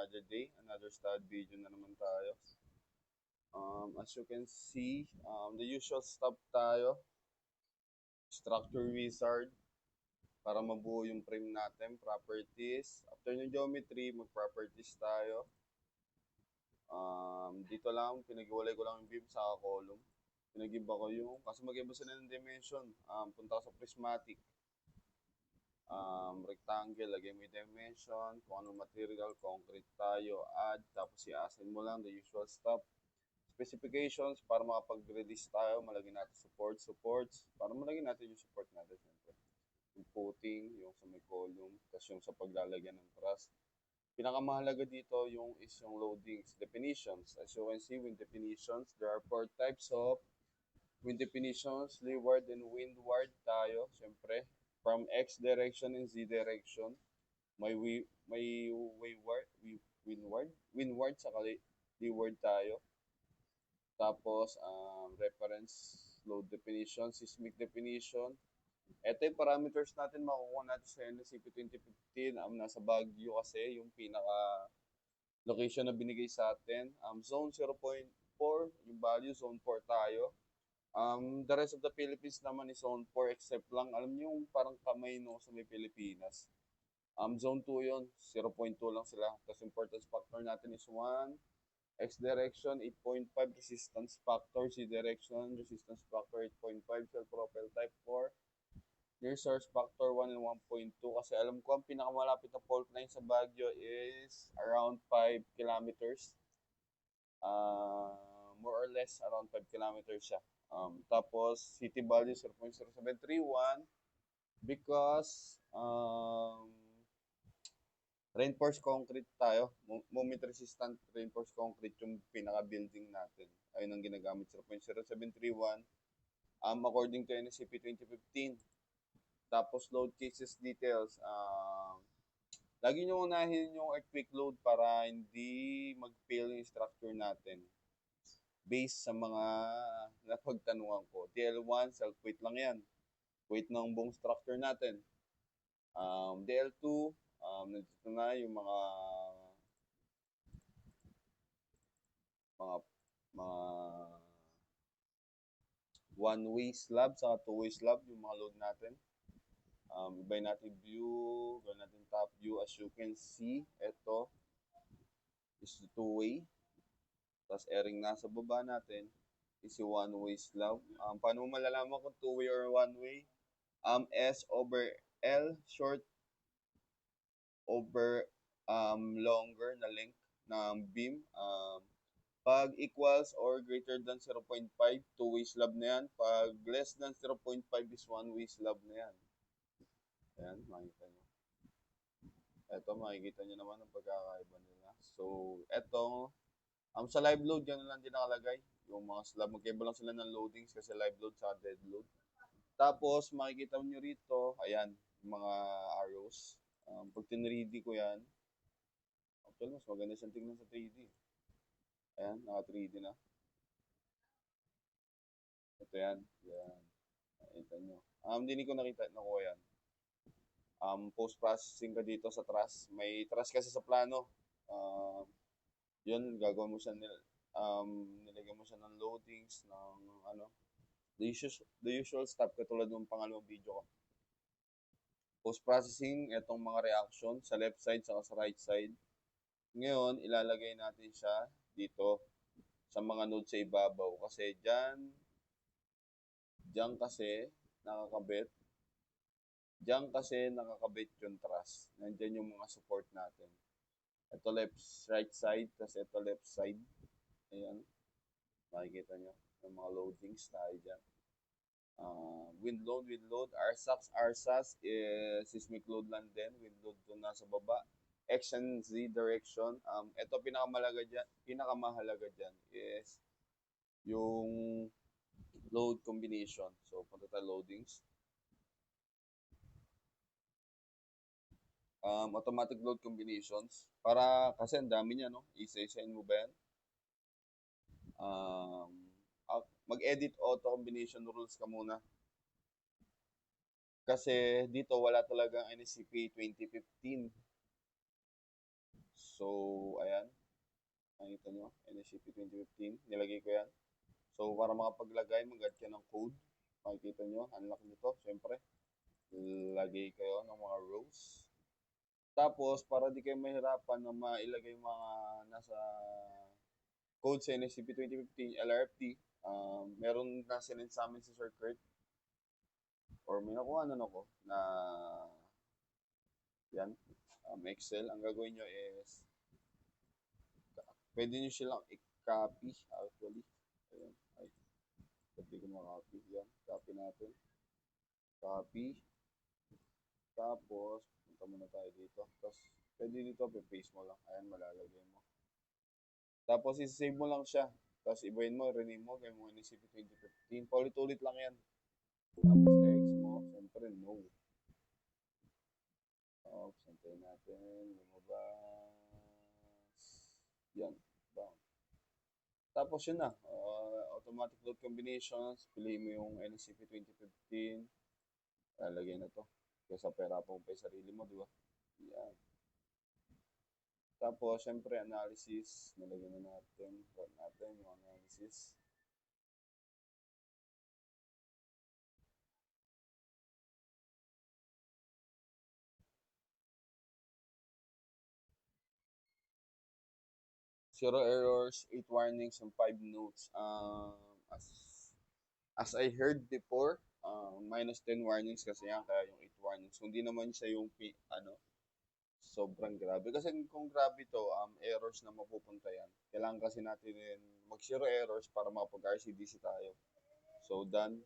another day, another stud video na naman tayo. As you can see, the usual stuff tayo, structure wizard, para mabuo yung frame natin, properties. After yung geometry, mag-properties tayo. Dito lang, pinag-iwalay ko lang yung beam sa column. Pinag-iba ko yung, kasi mag-iba sila ng dimension. Punta ko sa prismatic. Rectangle, lagay mo yung dimension, kung anong material, concrete tayo, add, tapos i-assign mo lang the usual stuff. Specifications, para makapag-release tayo, malagay natin supports, para malagay natin yung support natin, syempre. Yung footing, yung sa may column, tapos yung sa paglalagyan ng truss. Pinakamahalaga dito yung loadings, definitions. As you can see, wind definitions, there are 4 types of wind definitions, leeward and windward tayo, syempre. From X direction and Z direction, may windward, saka leeward tayo. Tapos, reference load definition, seismic definition. Ito yung parameters natin makukuha natin sa NSCP 2015. Nasa Baguio kasi yung pinaka location na binigay sa atin. Zone 0.4, yung value, zone 4 tayo. The rest of the Philippines naman is zone 4 except lang, alam niyo yung parang kamay no sa may Pilipinas. Zone 2 yun, 0.2 lang sila. Tapos importance factor natin is 1, X direction 8.5, resistance factor, Z direction, resistance factor 8.5, self-propel type 4, near source factor 1 and 1.2. Kasi alam ko ang pinakamalapit na fault line sa Baguio is around 5 kilometers. More or less around 5 kilometers siya. Tapos city value 0.0731 because reinforced concrete tayo, moment resistant reinforced concrete yung pinaka building natin. Ayun ang ginagamit, 0.0731 according to NSCP 2015. Tapos load cases details, lagi nyo unahin yung earthquake load para hindi mag-fail yung structure natin based sa mga napagtanungan ko. DL1, self-weight lang yan. Weight ng buong structure natin. DL2, nandito na yung mga one-way slab sa two-way slab, yung mga load natin. Ibay natin view, gawin natin top view. As you can see, ito is the two-way. Tapos airing nasa baba natin is yung one-way slab. Paano mo malalaman kung two-way or one-way? S over L, short over longer na length ng beam. Pag equals or greater than 0.5, two-way slab na yan. Pag less than 0.5 is one-way slab na yan. Ayan, makikita nyo. Ito, makikita nyo naman ang pagkakaiba nila. So, ito, sa live load, yan lang din nakalagay. Yung mga slab, magkaiba lang sila ng loadings kasi live load sa dead load. Tapos, makikita nyo rito, ayan, mga arrows. Pag tinready ko yan, actually, mas maganda siyang tingnan sa 3D. Ayan, naka 3D na. Ito yan. Yan. Nakita nyo. Hindi ko nakuha yan. Post-processing ka dito sa truss. May truss kasi sa plano. Yun, gagawin mo siya nilagyan mo siya ng loadings, ng the usual stuff katulad ng pangalawang video ko. Post-processing, itong mga reaction sa left side sa right side. Ngayon, ilalagay natin siya dito sa mga node sa ibabaw kasi diyan kasi nakakabit. Diyan kasi nakakabit yung truss. Nandiyan yung mga support natin. Ito right side, tapos ito left side. Ayan. Makikita nyo. Yung mga loadings tayo dyan. Wind load. RSAS is seismic load lang din. Wind load doon nasa baba. X and Z direction. Ito pinakamahalaga dyan is yung load combination. So, punta tayo loadings. Automatic load combinations. Para, kasi ang dami niya, no? Isa-isain mo ba yan? Mag-edit auto combination rules ka muna. Kasi dito wala talagang NSCP 2015. So, Nakita nyo, NSCP 2015. Nilagay ko yan. So, para makapaglagay, mag-add ka ng code. Makikita nyo, unlock nyo to, syempre. Lagay kayo ng mga rows. Tapos, para di kayo mahirapan na mailagay yung mga nasa code sa NSCP 2015, LRFT, meron na sinend sa amin si Sir Kurt, or may nakuha na ako, na yan, Excel. Ang gagawin nyo is, pwede nyo silang i-copy, actually. Ayan, ay, pwede ko ma-copy. Yan, copy natin. Copy. Tapos, punta muna tayo dito. Tapos, pwede dito, paste mo lang. Ayan, malalagay mo. Tapos, isi-save mo lang siya. Tapos, ibahin mo, rename mo, gawin mo NSCP 2015. Paulit-ulit lang yan. Tapos, X mo, siyempre, no. Tapos, antayin natin, lumabas. Yan, bound. Tapos, yun na. Automatic load combinations. Piliin mo yung NSCP 2015. Lalagay na to. Kasi pera pa mo pa yung sarili mo, di ba? Yan. Tapos, syempre, analysis. Nalagyan na natin. Run natin yung analysis. Zero errors, 8 warnings, and 5 notes. As I heard before, minus 10 warnings kasi yan, kaya yung 8 warnings. Hindi naman siya yung sobrang grabe. Kasi kung grabe to, errors na mapupunta yan. Kailangan kasi natin mag-zero errors para makapag-RCDC tayo. So, done.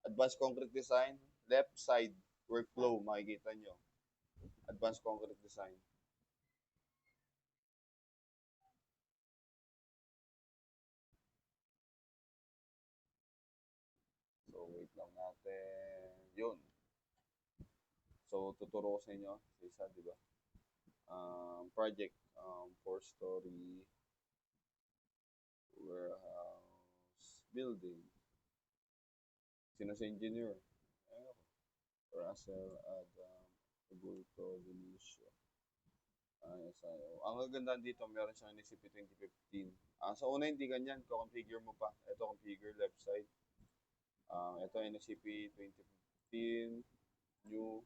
Advanced concrete design, left side workflow, makikita nyo. Advanced concrete design. So, wait lang natin. Yun. So, tuturo ko sa inyo sa isa, di ba? Project, 4-story warehouse building. Sino sa engineer? Ayun. Russell, Adam, Agulto, Vinicio. Ang gagandaan dito, meron siyang NSCP 2015. Sa una, hindi ganyan. Configure mo pa. Ito, configure left side. Ito, NSCP 2015, new.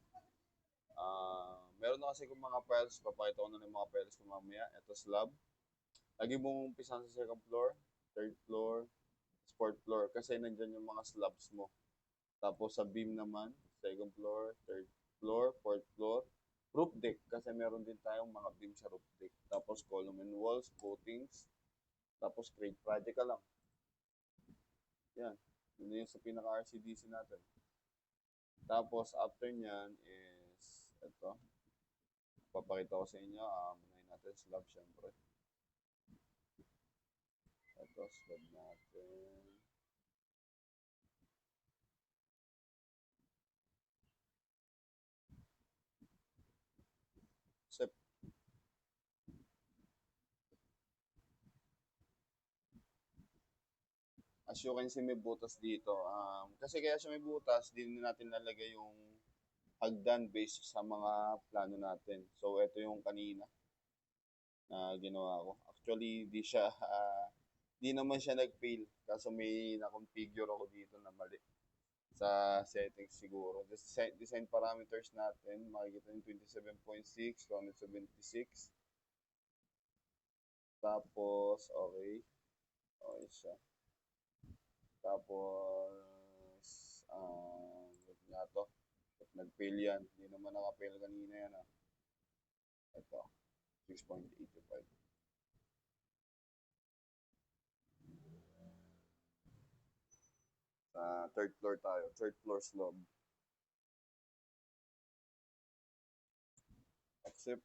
Meron na kasi kung mga files. Papakita ko na yung mga files ko mamaya. Ito, slab. Lagi mong umpisan sa second floor, third floor, fourth floor. Kasi nandyan yung mga slabs mo. Tapos sa beam naman, second floor, third floor, fourth floor. Roof deck, kasi meron din tayong mga beam sa roof deck. Tapos column and walls, coatings. Tapos crate project ka lang. Yan. Yun yung sa pinaka-RCDC natin. Tapos after nyan is, ito. Papakita ko sa inyo. Munahin natin slab syempre. Ito, slab natin. Step. As you can see, may butas dito. Kasi kaya siya may butas, din natin lalagay yung hagdan based sa mga plano natin. So, ito yung kanina na ginawa ko. Actually, di naman siya nag-fail. Kaso may na-configure ako dito na mali sa settings siguro. The design parameters natin, makikita yung 27.6, 276. Tapos, okay. Okay siya. Tapos, wait nga to. Nag-fail yan. Hindi naman naka-fail kanina yan. Ito, 6.85. Third floor tayo. Third floor slab. Accept.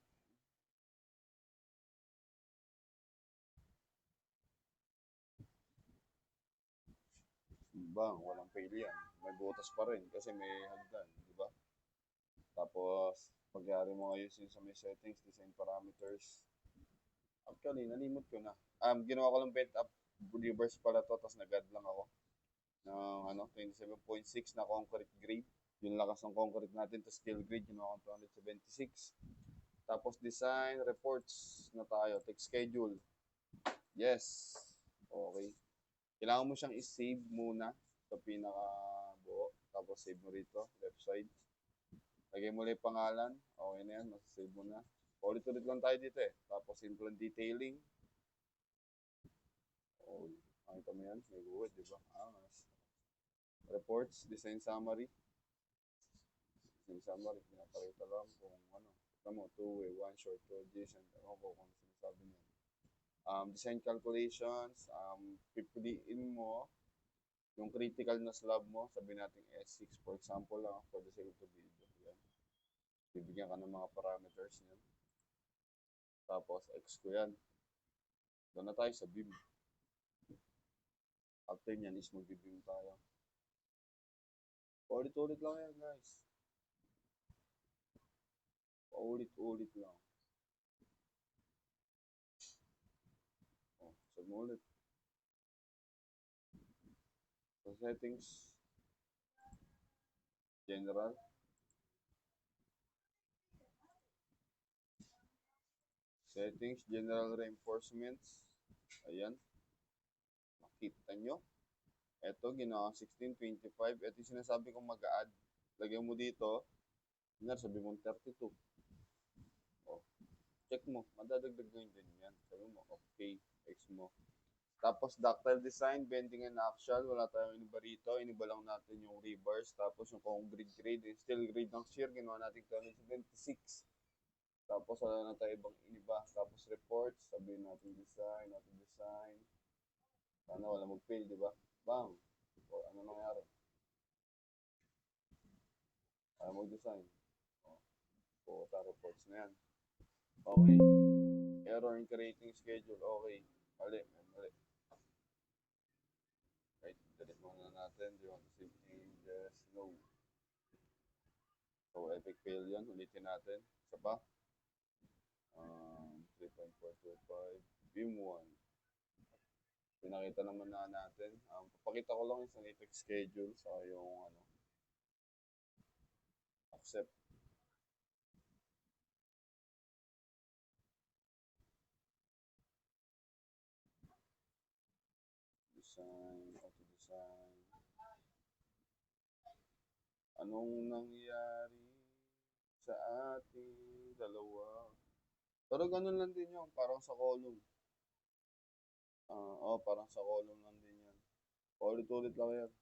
Bang, walang fail yan. May butas pa rin kasi may hagdan, di ba? Tapos, pagyari mo ngayon sa may settings, design parameters. Actually, nalimot ko na. Ginawa ko lang bent up reverse pala to, tapos nag-add lang ako ng 27.6 na concrete grade. Yung lakas ng concrete natin to steel grade, ginawa ko 276. Tapos design reports na tayo, text schedule. Yes. Okay. Kailangan mo siyang i-save muna sa pinaka-buo. Tapos save mo rito, left side. Lagay mo lang yung pangalan. Okay na yan, masasave mo na. Ulit-ulit lang tayo dito eh. Tapos implant detailing. Oh, makita mo yan? May buwid, di ba? Angas. Reports, design summary. Design summary, pinapakita lang kung ano. Tignan mo, two-way, one short, two adjacent. Ano ko kung sinasabi niya. Design calculations, pipiliin mo yung critical na slab mo, sabi natin S6 for example lang, for the sake of the video. Yan. Bibigyan ka ng mga parameters niyan. Tapos X ko yan. Doon na tayo sa beam. After nyan is magbi-beam tayo. Paulit-ulit lang yan guys. Paulit-ulit lang. Oh, sag mo ulit. So settings, general. Settings, general reinforcements. Ayan. Makita nyo. Ito, ginawa 1625. Ito yung sinasabi kong mag-add. Lagyan mo dito. Sabi mo 32. Oh, check mo. Madadagdag ngayon din yan. Sabi mo, okay. X mo. Tapos, ductile design, bending and axial. Wala tayong iniba rito. Iniba lang natin yung rebars. Tapos, yung kung grade, yung steel grade ng shear, ginawa natin 276. Tapos, wala na tayo ibang iniba. Tapos, reports. Sabihin natin design. Sana wala mag-fail, di ba? Bang! O, ano nangyari? Ayaw mag-design. O, reports na yan. Okay. Error in creating schedule. Okay. Mali. Right. Delete muna natin. Do you want to save changes? No. So, epic fail yun. Ulitin natin. Isa pa. 3.425. Beam 1. Pinakita naman na natin. Papakita ko lang yung sanific schedule sa yung ano. Accept. Design. Auto-design. Anong nangyari sa ating dalawa? Pero ganun lang din yun. Parang sa column. Parang sa column lang din yan. Ulit-ulit lang yan.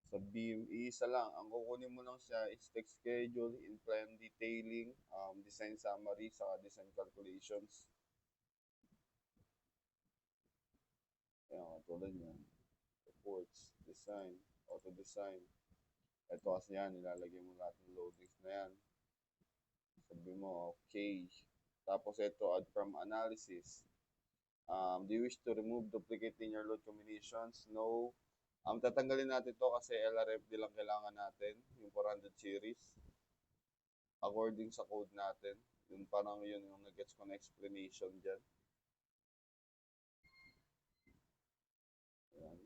Sa beam, isa lang. Ang kukunin mo lang siya is text schedule, implant detailing, design summary, saka design calculations. Ayan, katulad yan. Reports, design, auto-design. Ito kasi yan, nilalagay mo lahat ng loadings na yan. Sabi mo, okay. Tapos ito, add from analysis. Do you wish to remove duplicate linear load combinations? No. Tatanggalin natin to kasi LRFD lang kailangan natin, yung 400 series. According sa code natin. Yung parang yun yung nag-gets ko na explanation dyan. Ayan.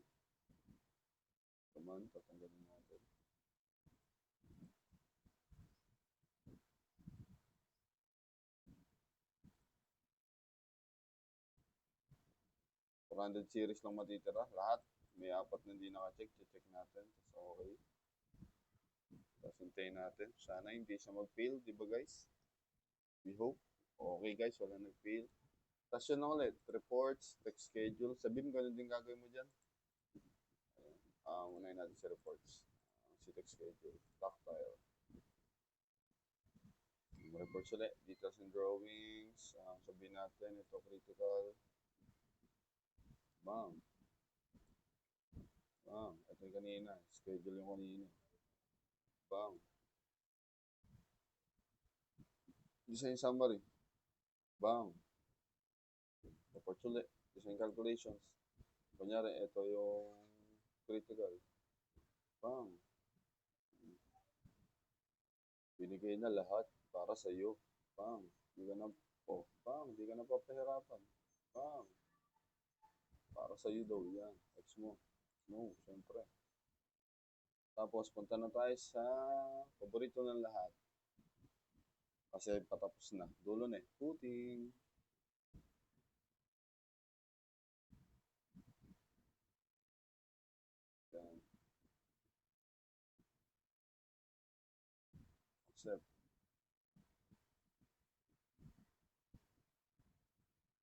Naman, tatanggalin natin. $400 series lang matitira. Lahat. May 4 na hindi naka-check. Check natin. So, okay. Tapos hintayin natin. Sana hindi siya mag-fail. Di ba guys? We hope. Okay guys, wala nag-fail. Tapos yun na ulit. Reports, text schedule. Sabihin mo, ganun din gagawin mo dyan. Unahin natin sa reports. Si text schedule. Tactile. Reports ulit. Details and drawings. Sabihin natin, ito critical. Bang. Ito yung kanina. Schedule yung kanina. Bang. Design summary. Bang. Reports ulit. Design calculations. Kunyari, ito yung critical. Bang. Binigay na lahat para sa iyo. Bang. Hindi ka na, bang. Hindi ka na papahirapan. Bang. Para sa iyo daw yan. X mo. No, syempre. Tapos, punta na tayo sa paborito ng lahat. Kasi patapos na. Dulo na eh. Footing. step.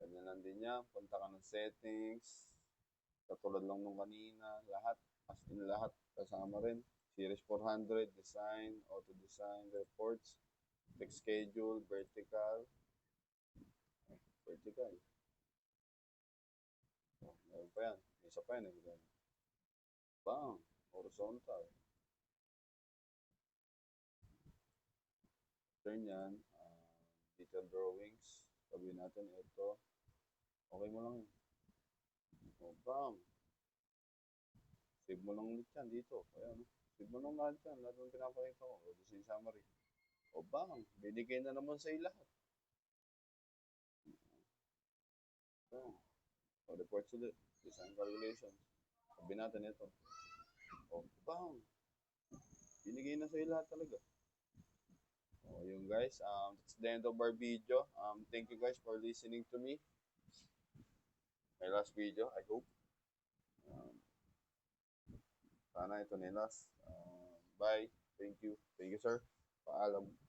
Ganyan lang din yan. Punta ka ng settings. Katulad lang nung kanina. Lahat. As in lahat. Kasama rin. Series 400, design, auto design, reports, text schedule, vertical. Vertical. Oh, meron pa yan. May isa pa yan. Bang. Horizontal. Turn yan. Detail drawings. Sabihin natin ito. Okay mo lang yun. Oh, bang. Save mo lang ulit yan dito. Ayan. Save mo lang lahat yan. Lahat ng pinapakita ko. O, design summary. O bang. Binigay na naman sa'yo lahat. Bang. O, reports ulit. Design calculations. Sabihin natin ito. O, bang. Binigay na sa'yo lahat talaga. O, yun guys. That's the end of our video. Thank you guys for listening to me. My last video, I hope. Sana ito nilas. Bye. Thank you. Thank you, sir. Paalam.